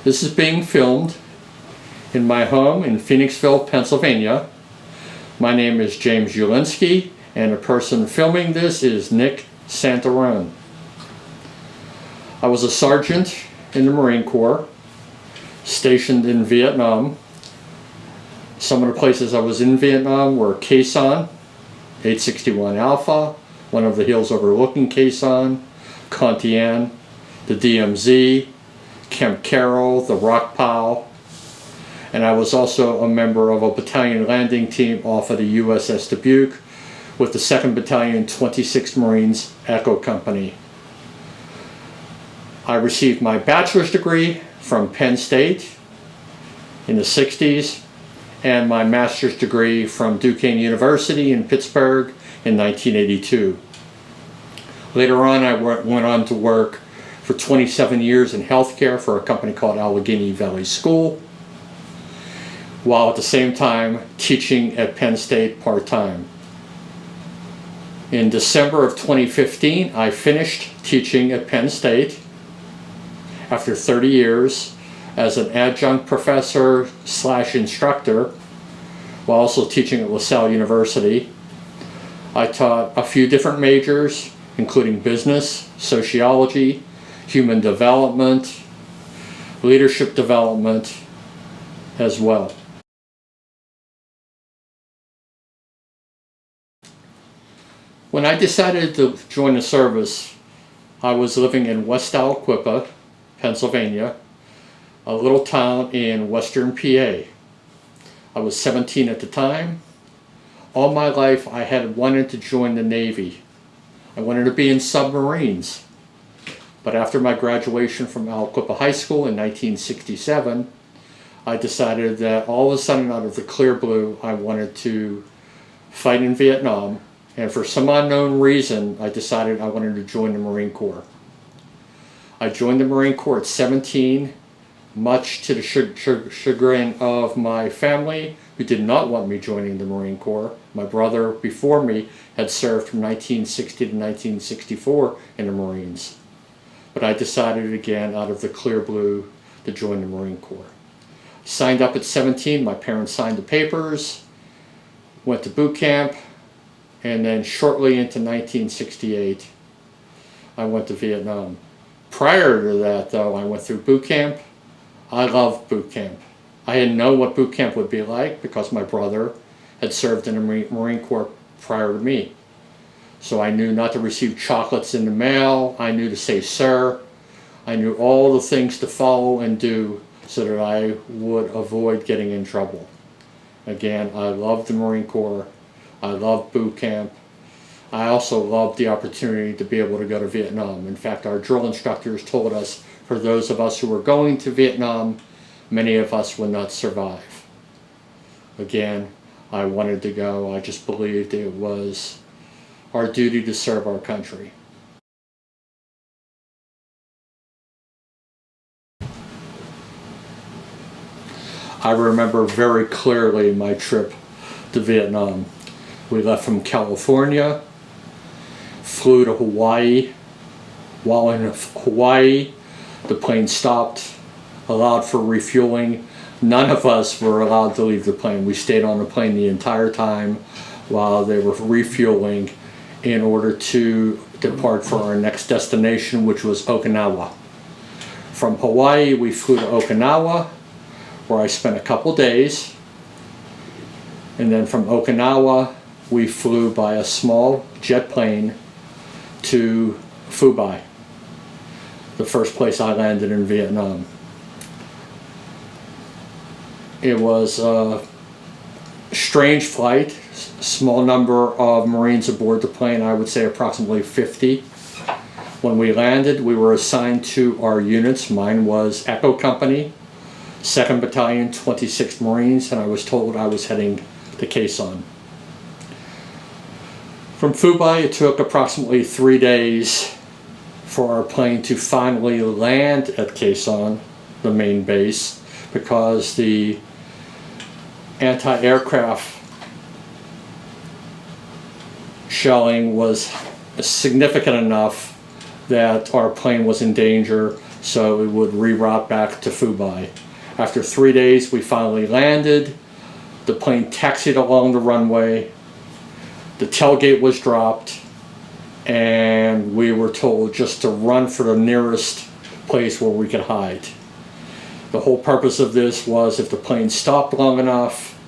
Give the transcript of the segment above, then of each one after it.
This is being filmed in my home in Phoenixville, Pennsylvania. My name is James Ulinski, and the person filming this is Nick Santarone. I was a sergeant in the Marine Corps, stationed in Viet Nam. Some of the places I was in Vietnam were Khe Sanh, 861 Alpha, one of the hills overlooking Khe Sanh, Con Thien, the DMZ, Camp Carroll, the Rock Pow, and I was also a member of a battalion landing team off of the USS Dubuque with the 2nd Battalion 26th Marines Echo Company. I received my bachelor's degree from Penn State in the 60s and my master's degree from Duquesne University in Pittsburgh in 1982. Later on, I went on to work for 27 years in healthcare for a company called Allegheny Valley School, while at the same time teaching at Penn State part-time. In December of 2015, I finished teaching at Penn State after 30 years as an adjunct professor / instructor, while also teaching at LaSalle University. I taught a few different majors, including business, sociology, human development, leadership development as well. When I decided to join the service, I was living in West Aliquippa, Pennsylvania, a little town in western PA. I was 17 at the time. All my life I had wanted to join the Navy. I wanted to be in submarines. But after my graduation from Aliquippa High School in 1967, I decided that all of a sudden, out of the clear blue, I wanted to fight in Vietnam. And for some unknown reason, I decided I wanted to join the Marine Corps. I joined the Marine Corps at 17, much to the chagrin of my family, who did not want me joining the Marine Corps. My brother before me had served from 1960 to 1964 in the Marines. But I decided again, out of the clear blue, to join the Marine Corps. Signed up at 17, my parents signed the papers, went to boot camp, and then shortly into 1968, I went to Vietnam. Prior to that, though, I went through boot camp. I loved boot camp. I didn't know what boot camp would be like because my brother had served in the Marine Corps prior to me. So I knew not to receive chocolates in the mail. I knew to say sir. I knew all the things to follow and do so that I would avoid getting in trouble. Again, I loved the Marine Corps. I loved boot camp. I also loved the opportunity to be able to go to Vietnam. In fact, our drill instructors told us, for those of us who were going to Vietnam, many of us would not survive. Again, I wanted to go. I just believed it was our duty to serve our country. I remember very clearly my trip to Vietnam. We left from California, flew to Hawaii. While in Hawaii, the plane stopped, allowed for refueling. None of us were allowed to leave the plane. We stayed on the plane the entire time while they were refueling in order to depart for our next destination, which was Okinawa. From Hawaii, we flew to Okinawa, where I spent a couple days. And then from Okinawa, we flew by a small jet plane to Phu Bai, the first place I landed in Vietnam. It was a strange flight, small number of Marines aboard the plane, I would say approximately 50. When we landed, we were assigned to our units. Mine was Echo Company, 2nd Battalion, 26th Marines, and I was told I was heading to Khe Sanh. From Phu Bai, it took approximately 3 days for our plane to finally land at Khe Sanh, the main base, because the anti-aircraft shelling was significant enough that our plane was in danger so it would reroute back to Fubai. After 3 days, we finally landed. The plane taxied along the runway. The tailgate was dropped, and we were told just to run for the nearest place where we could hide. The whole purpose of this was if the plane stopped long enough,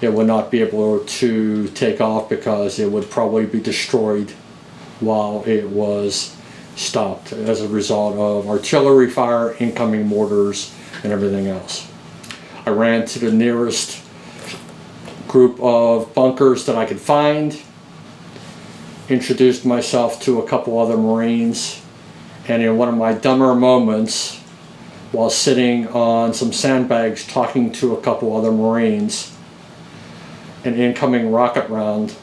it would not be able to take off because it would probably be destroyed while it was stopped as a result of artillery fire, incoming mortars, and everything else. I ran to the nearest group of bunkers that I could find, introduced myself to a couple other Marines, and in one of my dumber moments, while sitting on some sandbags talking to a couple other Marines, an incoming rocket round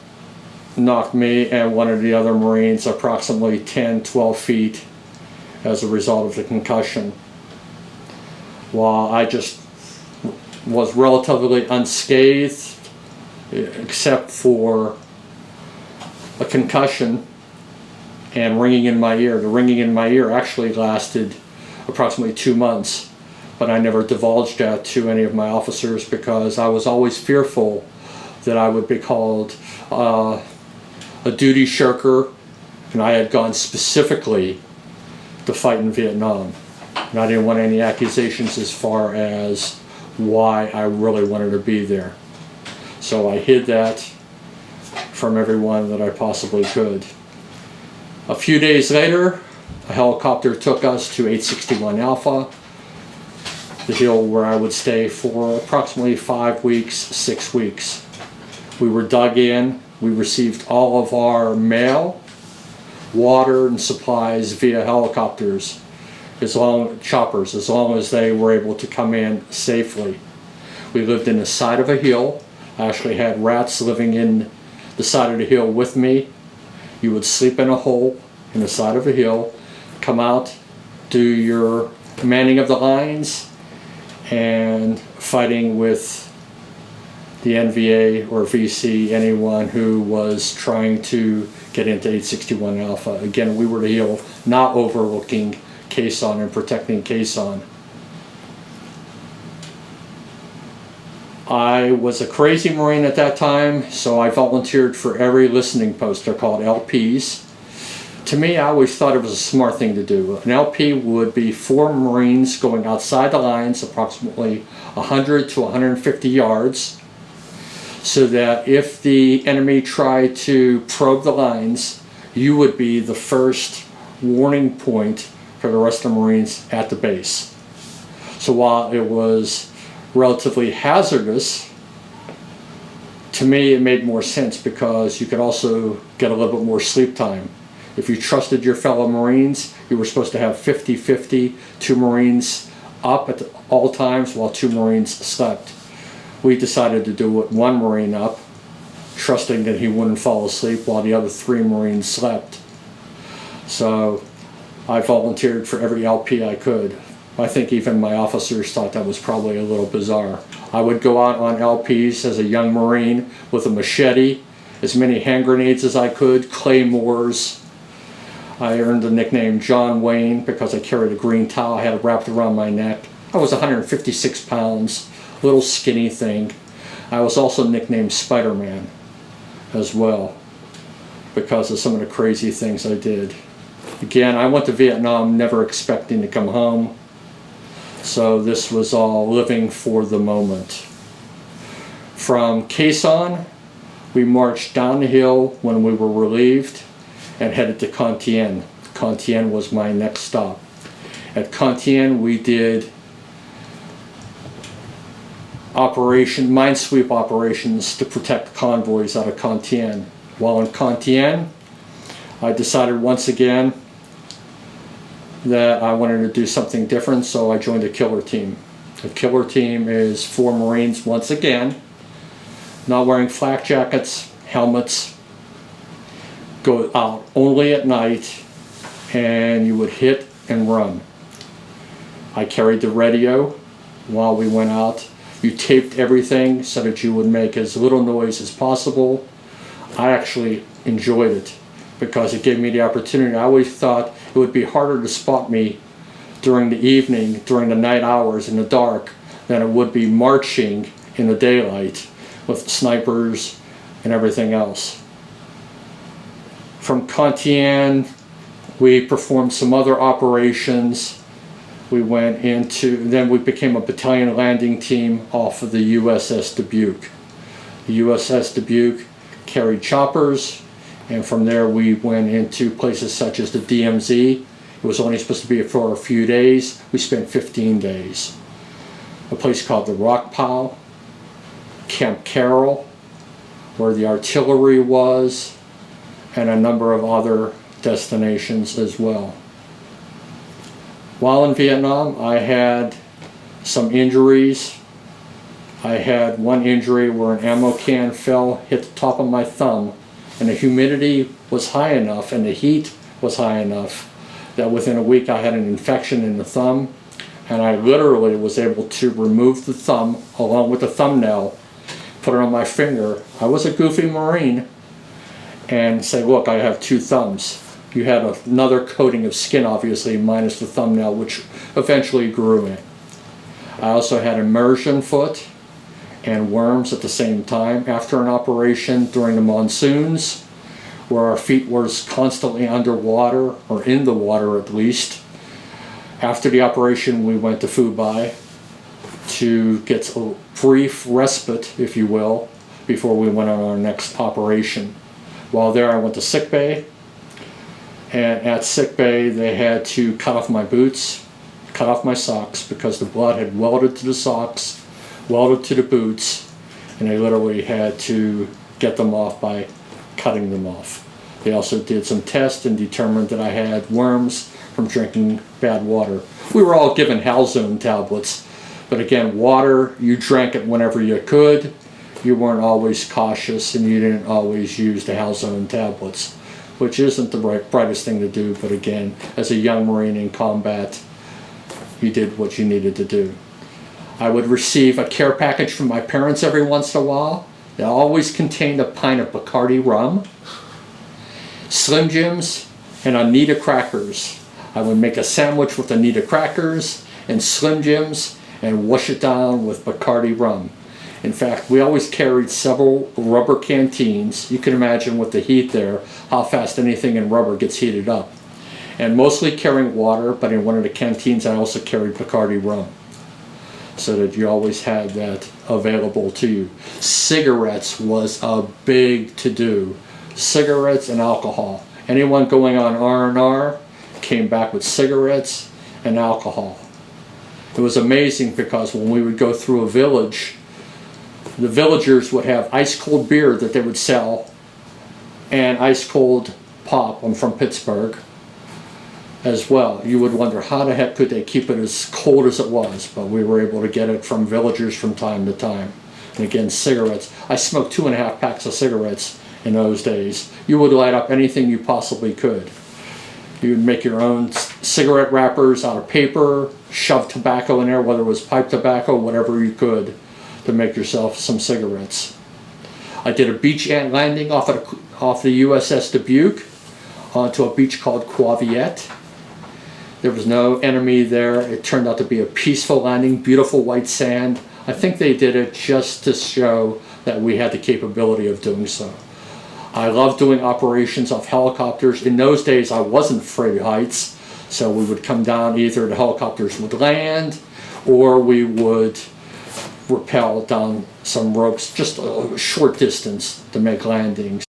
knocked me and one of the other Marines approximately 10-12 feet as a result of the concussion. While I just was relatively unscathed, except for a concussion and ringing in my ear. The ringing in my ear actually lasted approximately 2 months, but I never divulged that to any of my officers because I was always fearful that I would be called a duty shirker, and I had gone specifically to fight in Vietnam. And I didn't want any accusations as far as why I really wanted to be there. So I hid that from everyone that I possibly could. A few days later, a helicopter took us to 861 Alpha, the hill where I would stay for approximately 5 weeks, 6 weeks. We were dug in. We received all of our mail, water, and supplies via helicopters, choppers, as long as they were able to come in safely. We lived in the side of a hill. I actually had rats living in the side of the hill with me. You would sleep in a hole in the side of a hill, come out, do your manning of the lines, and fighting with the NVA or VC, anyone who was trying to get into 861 Alpha. Again, we were the hill not overlooking Quezon and protecting Quezon. I was a crazy Marine at that time, so I volunteered for every listening post. They're called LPs. To me, I always thought it was a smart thing to do. An LP would be 4 Marines going outside the lines approximately 100 to 150 yards, so that if the enemy tried to probe the lines, you would be the first warning point for the rest of the Marines at the base. So while it was relatively hazardous, to me it made more sense because you could also get a little bit more sleep time. If you trusted your fellow Marines, you were supposed to have 50-50, 2 Marines up at all times while 2 Marines slept. We decided to do it 1 Marine up, trusting that he wouldn't fall asleep while the other 3 Marines slept. So I volunteered for every LP I could. I think even my officers thought that was probably a little bizarre. I would go out on LPs as a young Marine with a machete, as many hand grenades as I could, claymores. I earned the nickname John Wayne because I carried a green towel I had wrapped around my neck. I was 156 pounds, little skinny thing. I was also nicknamed Spider-Man as well because of some of the crazy things I did. Again, I went to Vietnam never expecting to come home, so this was all living for the moment. From Quezon, we marched down the hill when we were relieved and headed to Con Thien. Con Thien was my next stop. At Con Thien, we did minesweep operations to protect convoys out of Con Thien. While in Con Thien, I decided once again that I wanted to do something different, so I joined a killer team. A killer team is 4 Marines once again, not wearing flak jackets, helmets, go out only at night, and you would hit and run. I carried the radio while we went out. You taped everything so that you would make as little noise as possible. I actually enjoyed it because it gave me the opportunity. I always thought it would be harder to spot me during the evening, during the night hours in the dark, than it would be marching in the daylight with snipers and everything else. From Cantian, we performed some other operations. We went into, then we became a battalion landing team off of the USS Dubuque. The USS Dubuque carried choppers, and from there we went into places such as the DMZ. It was only supposed to be for a few days. We spent 15 days. A place called the Rock Pile, Camp Carroll, where the artillery was, and a number of other destinations as well. While in Vietnam, I had some injuries. I had one injury where an ammo can fell, hit the top of my thumb, and the humidity was high enough and the heat was high enough that within a week I had an infection in the thumb, and I literally was able to remove the thumb along with the thumbnail, put it on my finger. I was a goofy Marine, and say, look, I have two thumbs. You had another coating of skin, obviously, minus the thumbnail, which eventually grew in. I also had immersion foot and worms at the same time after an operation during the monsoons, where our feet was constantly underwater, or in the water at least. After the operation, we went to Fubai to get a brief respite, if you will, before we went on our next operation. While there, I went to sick bay, and at sick bay they had to cut off my boots, cut off my socks, because the blood had welded to the socks, welded to the boots, and they literally had to get them off by cutting them off. They also did some tests and determined that I had worms from drinking bad water. We were all given Halzone tablets, but again, water, you drank it whenever you could. You weren't always cautious, and you didn't always use the Halzone tablets, which isn't the brightest thing to do, but again, as a young Marine in combat, you did what you needed to do. I would receive a care package from my parents every once in a while. They always contained a pint of Bacardi rum, Slim Jims, and Anita crackers. I would make a sandwich with Anita crackers and Slim Jims and wash it down with Bacardi rum. In fact, we always carried several rubber canteens. You can imagine with the heat there, how fast anything in rubber gets heated up. And mostly carrying water, but in one of the canteens I also carried Bacardi rum, so that you always had that available to you. Cigarettes was a big to-do. Cigarettes and alcohol. Anyone going on R&R came back with cigarettes and alcohol. It was amazing because when we would go through a village, the villagers would have ice-cold beer that they would sell and ice-cold pop. I'm from Pittsburgh as well. You would wonder how the heck could they keep it as cold as it was, but we were able to get it from villagers from time to time. And again, cigarettes. I smoked 2.5 packs of cigarettes in those days. You would light up anything you possibly could. You would make your own cigarette wrappers out of paper, shove tobacco in there, whether it was pipe tobacco, whatever you could, to make yourself some cigarettes. I did a beach landing off the USS Dubuque onto a beach called Viet. There was no enemy there. It turned out to be a peaceful landing, beautiful white sand. I think they did it just to show that we had the capability of doing so. I love doing operations off helicopters. In those days, I wasn't afraid of heights, so we would come down, either the helicopters would land, or we would rappel down some ropes, just a short distance to make landings.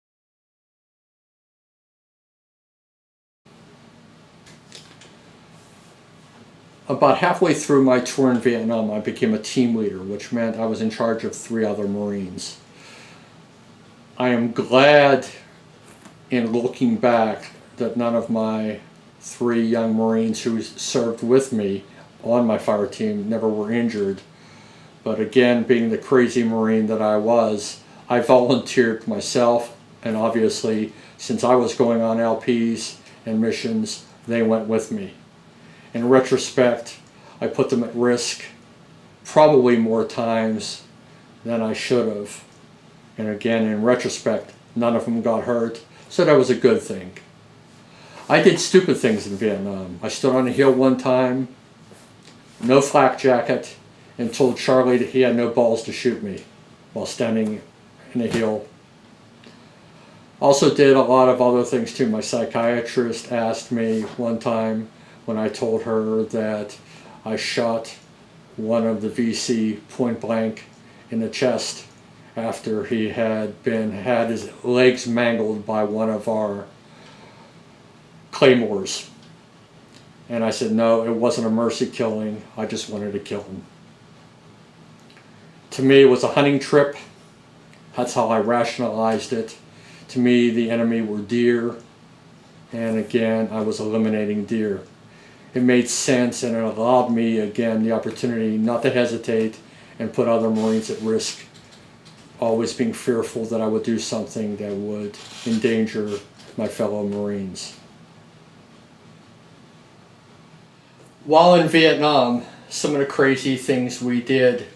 About halfway through my tour in Vietnam, I became a team leader, which meant I was in charge of 3 other Marines. I am glad, in looking back, that none of my 3 young Marines who served with me on my fire team never were injured. But again, being the crazy Marine that I was, I volunteered myself, and obviously, since I was going on LPs and missions, they went with me. In retrospect, I put them at risk probably more times than I should have. And again, in retrospect, none of them got hurt, so that was a good thing. I did stupid things in Vietnam. I stood on a hill one time no flak jacket, and told Charlie that he had no balls to shoot me while standing in a hill. Also did a lot of other things too. My psychiatrist asked me one time when I told her that I shot one of the VC point blank in the chest after he had his legs mangled by one of our claymores. And I said, no, it wasn't a mercy killing. I just wanted to kill him. To me, it was a hunting trip. That's how I rationalized it. To me, the enemy were deer. And again, I was eliminating deer. It made sense, and it allowed me, again, the opportunity not to hesitate and put other Marines at risk, always being fearful that I would do something that would endanger my fellow Marines. While in Vietnam, some of the crazy things we did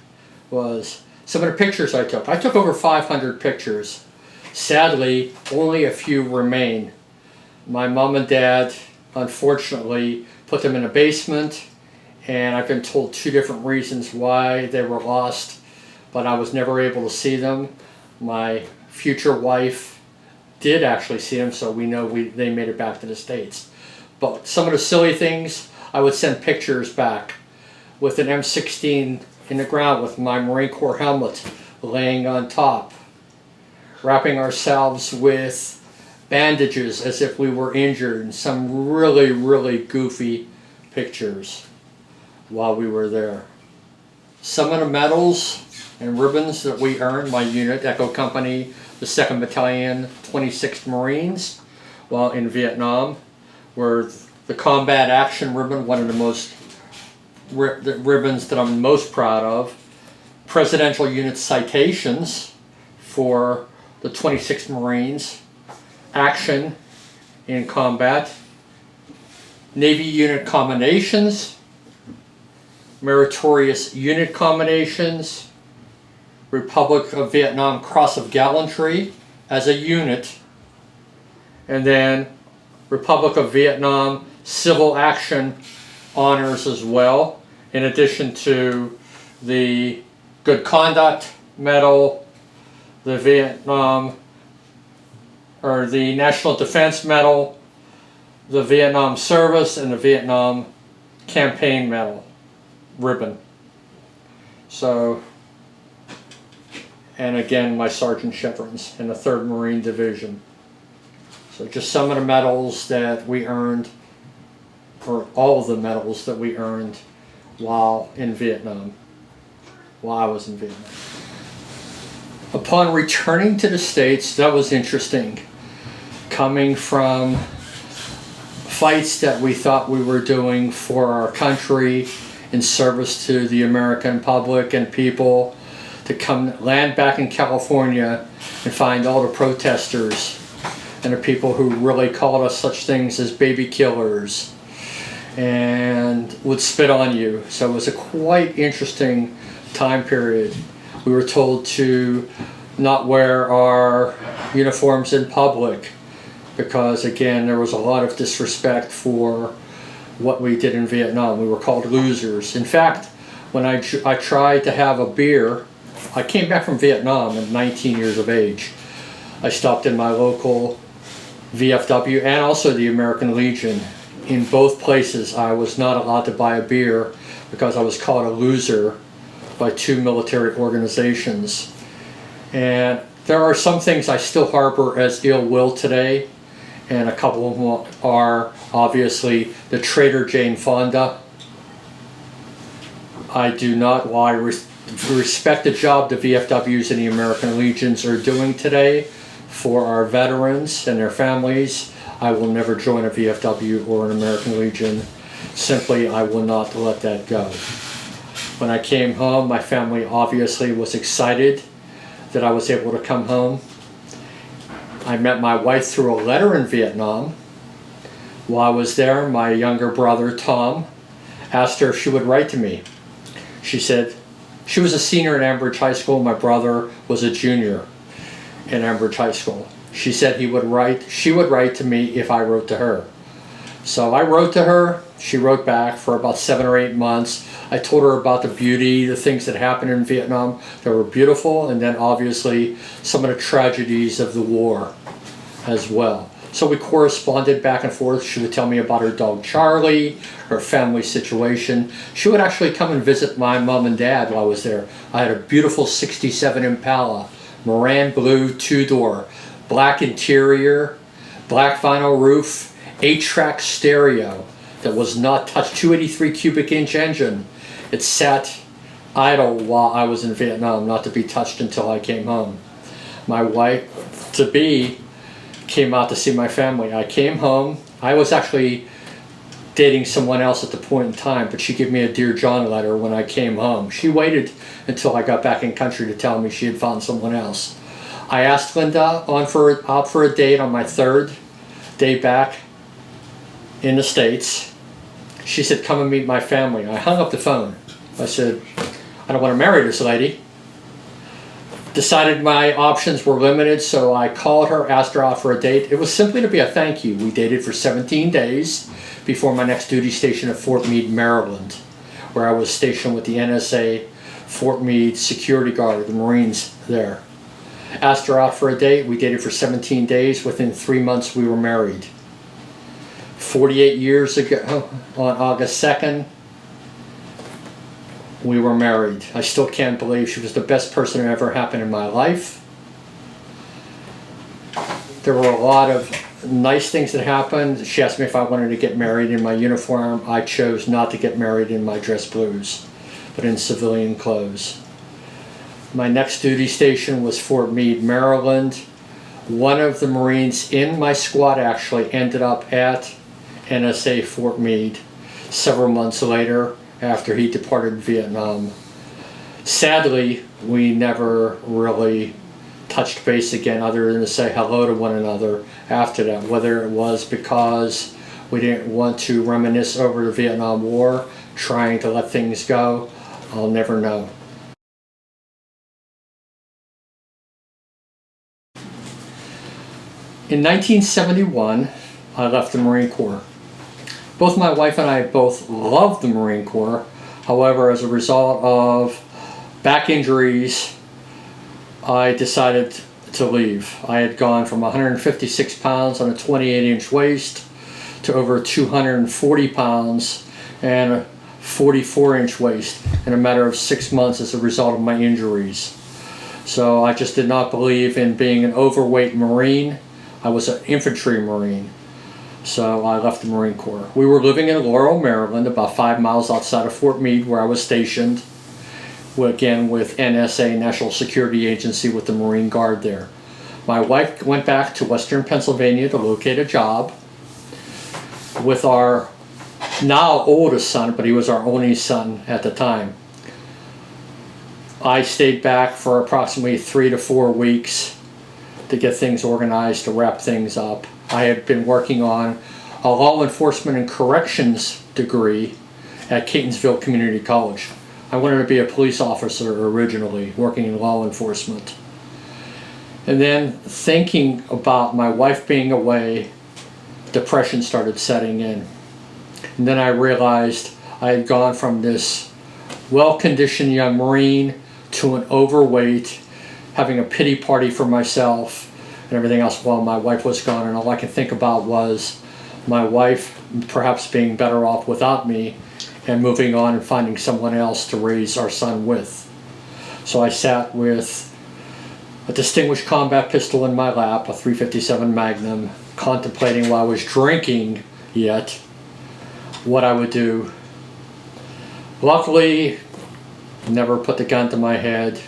was some of the pictures I took. I took over 500 pictures. Sadly, only a few remain. My mom and dad, unfortunately, put them in a basement, and I've been told 2 different reasons why they were lost, but I was never able to see them. My future wife did actually see them, so we know they made it back to the States. But some of the silly things, I would send pictures back with an M16 in the ground with my Marine Corps helmet laying on top, wrapping ourselves with bandages as if we were injured, and some really, really goofy pictures while we were there. Some of the medals and ribbons that we earned, my unit, Echo Company, the 2nd Battalion, 26th Marines, while in Vietnam, were the Combat Action Ribbon, one of the most the ribbons that I'm most proud of. Presidential Unit Citations for the 26th Marines, action in combat, Navy Unit Commendations, Meritorious Unit Commendations, Republic of Vietnam Cross of Gallantry as a unit, and then Republic of Vietnam Civil Action honors as well, in addition to the Good Conduct Medal, the the National Defense Medal, the Vietnam Service, and the Vietnam Campaign Medal ribbon. So, and again, my Sergeant Chevrons in the 3rd Marine Division. So just some of the medals that we earned, or all of the medals that we earned while in Vietnam, while I was in Vietnam. Upon returning to the States, that was interesting. Coming from fights that we thought we were doing for our country in service to the American public and people, to land back in California and find all the protesters and the people who really called us such things as baby killers and would spit on you. So it was a quite interesting time period. We were told to not wear our uniforms in public because, again, there was a lot of disrespect for what we did in Vietnam. We were called losers. In fact, when I tried to have a beer, I came back from Vietnam at 19 years of age. I stopped in my local VFW and also the American Legion. In both places, I was not allowed to buy a beer because I was called a loser by 2 military organizations. And there are some things I still harbor as ill will today, and a couple of them are obviously the traitor Jane Fonda. I do not, while I respect the job the VFWs and the American Legions are doing today for our veterans and their families, I will never join a VFW or an American Legion. Simply, I will not let that go. When I came home, my family obviously was excited that I was able to come home. I met my wife through a letter in Vietnam. While I was there, my younger brother, Tom, asked her if she would write to me. She said, she was a senior at Ambridge High School. My brother was a junior in Ambridge High School. She said she would write to me if I wrote to her. So I wrote to her. She wrote back for about 7 or 8 months. I told her about the beauty, the things that happened in Vietnam that were beautiful, and then obviously some of the tragedies of the war as well. So we corresponded back and forth. She would tell me about her dog Charlie, her family situation. She would actually come and visit my mom and dad while I was there. I had a beautiful 67 Impala, Moran blue 2-door, black interior, black vinyl roof, 8-track stereo that was not touched, 283 cubic inch engine. It sat idle while I was in Vietnam, not to be touched until I came home. My wife-to-be came out to see my family. I came home. I was actually dating someone else at the point in time, but she gave me a Dear John letter when I came home. She waited until I got back in country to tell me she had found someone else. I asked Linda out for a date on my 3rd day back in the States. She said, come and meet my family. I hung up the phone. I said, I don't want to marry this lady. Decided my options were limited, so I called her, asked her out for a date. It was simply to be a thank you. We dated for 17 days before my next duty station at Fort Meade, Maryland, where I was stationed with the NSA Fort Meade security guard, the Marines there. Asked her out for a date. We dated for 17 days. Within 3 months, we were married. 48 years ago, on August 2nd, we were married. I still can't believe she was the best person that ever happened in my life. There were a lot of nice things that happened. She asked me if I wanted to get married in my uniform. I chose not to get married in my dress blues, but in civilian clothes. My next duty station was Fort Meade, Maryland. One of the Marines in my squad actually ended up at NSA Fort Meade several months later after he departed Vietnam. Sadly, we never really touched base again other than to say hello to one another after that, whether it was because we didn't want to reminisce over the Vietnam War, trying to let things go, I'll never know. In 1971, I left the Marine Corps. Both my wife and I both loved the Marine Corps. However, as a result of back injuries, I decided to leave. I had gone from 156 pounds on a 28-inch waist to over 240 pounds and a 44-inch waist in a matter of 6 months as a result of my injuries. So I just did not believe in being an overweight Marine. I was an infantry Marine. So I left the Marine Corps. We were living in Laurel, Maryland, about 5 miles outside of Fort Meade, where I was stationed, again with NSA, National Security Agency, with the Marine Guard there. My wife went back to Western Pennsylvania to locate a job with our now oldest son, but he was our only son at the time. I stayed back for approximately 3 to 4 weeks to get things organized, to wrap things up. I had been working on a law enforcement and corrections degree at Catonsville Community College. I wanted to be a police officer originally, working in law enforcement. And then thinking about my wife being away, depression started setting in. And then I realized I had gone from this well-conditioned young Marine to an overweight, having a pity party for myself and everything else while my wife was gone, and all I could think about was my wife perhaps being better off without me and moving on and finding someone else to raise our son with. So I sat with a distinguished combat pistol in my lap, a .357 Magnum, contemplating while I was drinking yet what I would do. Luckily, never put the gun to my head,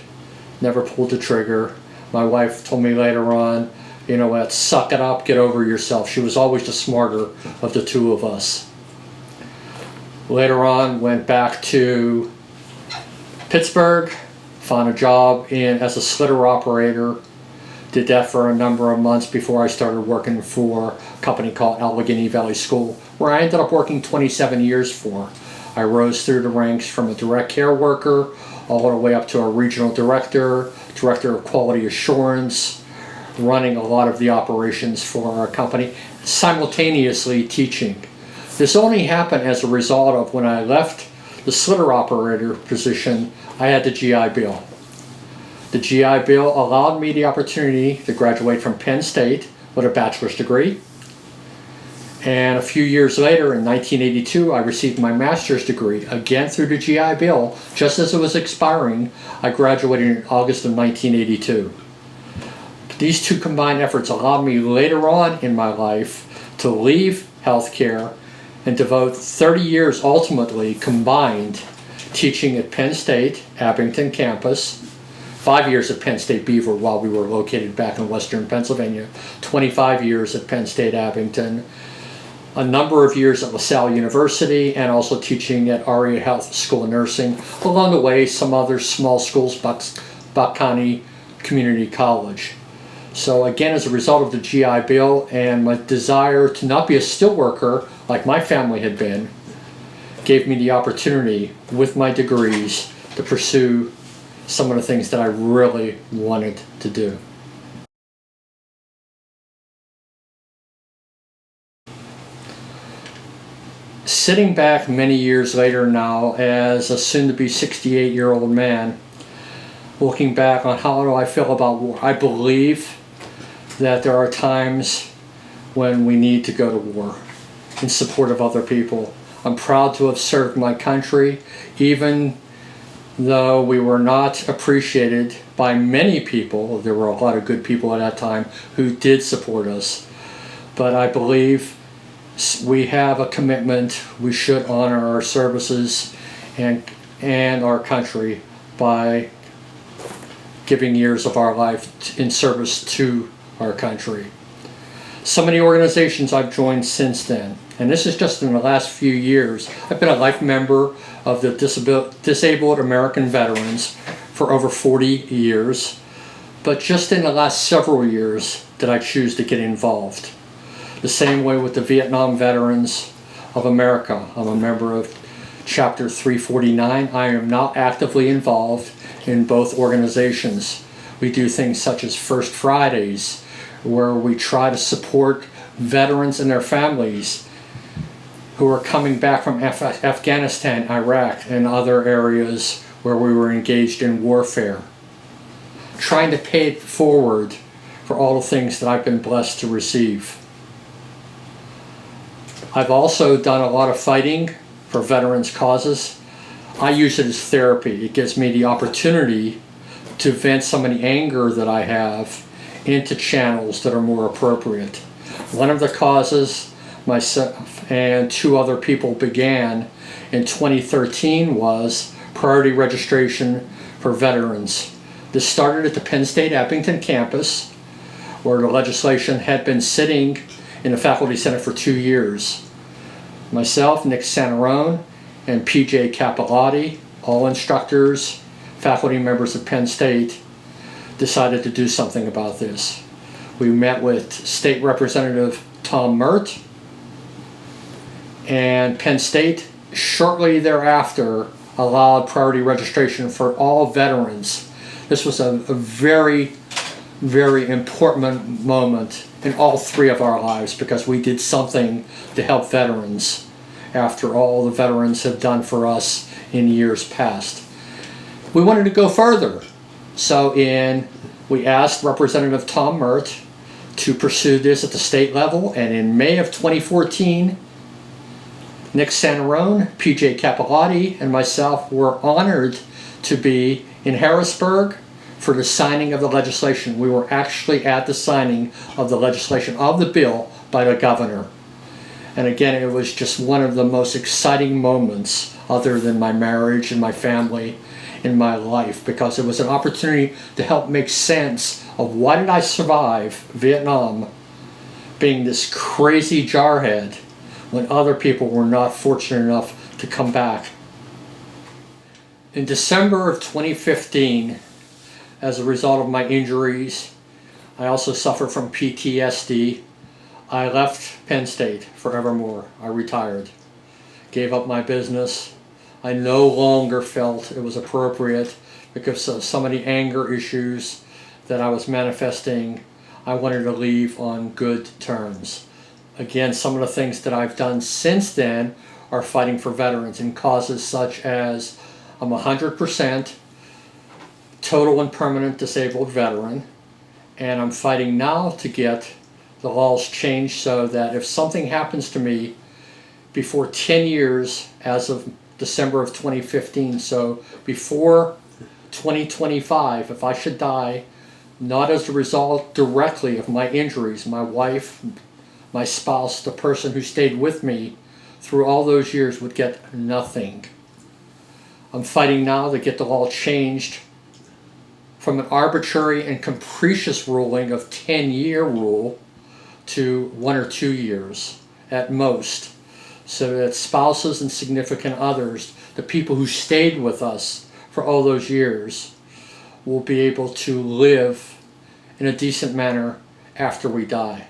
never pulled the trigger. My wife told me later on, you know what, suck it up, get over yourself. She was always the smarter of the two of us. Later on, went back to Pittsburgh, found a job as a slitter operator. Did that for a number of months before I started working for a company called Allegheny Valley School, where I ended up working 27 years for. I rose through the ranks from a direct care worker all the way up to a regional director, director of quality assurance, running a lot of the operations for our company, simultaneously teaching. This only happened as a result of when I left the slitter operator position, I had the GI Bill. The GI Bill allowed me the opportunity to graduate from Penn State with a bachelor's degree. And a few years later, in 1982, I received my master's degree, again through the GI Bill. Just as it was expiring, I graduated in August of 1982. These two combined efforts allowed me later on in my life to leave healthcare and devote 30 years ultimately combined teaching at Penn State, Abington campus, 5 years at Penn State Beaver while we were located back in Western Pennsylvania, 25 years at Penn State Abington, a number of years at LaSalle University, and also teaching at Aria Health School of Nursing. Along the way, some other small schools, Buck County Community College. So again, as a result of the GI Bill and my desire to not be a steelworker like my family had been, gave me the opportunity with my degrees to pursue some of the things that I really wanted to do. Sitting back many years later now as a soon-to-be 68-year-old man, looking back on how do I feel about war, I believe that there are times when we need to go to war in support of other people. I'm proud to have served my country, even though we were not appreciated by many people. There were a lot of good people at that time who did support us. But I believe we have a commitment. We should honor our services and our country by giving years of our life in service to our country. So many organizations I've joined since then, and this is just in the last few years. I've been a life member of the Disabled American Veterans for over 40 years, but just in the last several years did I choose to get involved. The same way with the Viet Nam Veterans of America. I'm a member of Chapter 349. I am not actively involved in both organizations. We do things such as First Fridays, where we try to support veterans and their families who are coming back from Afghanistan, Iraq, and other areas where we were engaged in warfare. Trying to pay it forward for all the things that I've been blessed to receive. I've also done a lot of fighting for veterans' causes. I use it as therapy. It gives me the opportunity to vent some of the anger that I have into channels that are more appropriate. One of the causes myself and two other people began in 2013 was priority registration for veterans. This started at the Penn State Abington campus, where the legislation had been sitting in the Faculty Senate for 2 years. Myself, Nick Santarone, and PJ Capillotti, all instructors, faculty members at Penn State, decided to do something about this. We met with State Representative Tom Mert, and Penn State shortly thereafter allowed priority registration for all veterans. This was a very, very important moment in all three of our lives because we did something to help veterans after all the veterans have done for us in years past. We wanted to go further, so we asked Representative Tom Mert to pursue this at the state level, and in May of 2014, Nick Santarone, PJ Capillotti, and myself were honored to be in Harrisburg for the signing of the legislation. We were actually at the signing of the legislation of the bill by the governor. And again, it was just one of the most exciting moments, other than my marriage and my family, in my life, because it was an opportunity to help make sense of why did I survive Vietnam being this crazy jarhead when other people were not fortunate enough to come back. In December of 2015, as a result of my injuries, I also suffered from PTSD. I left Penn State forevermore. I retired, gave up my business. I no longer felt it was appropriate because of some of the anger issues that I was manifesting. I wanted to leave on good terms. Again, some of the things that I've done since then are fighting for veterans in causes such as I'm 100% total and permanent disabled veteran, and I'm fighting now to get the laws changed so that if something happens to me before 10 years as of December of 2015, so before 2025, if I should die, not as a result directly of my injuries, my wife, my spouse, the person who stayed with me through all those years would get nothing. I'm fighting now to get the law changed from an arbitrary and capricious ruling of 10-year rule to 1 or 2 years at most, so that spouses and significant others, the people who stayed with us for all those years, will be able to live in a decent manner after we die.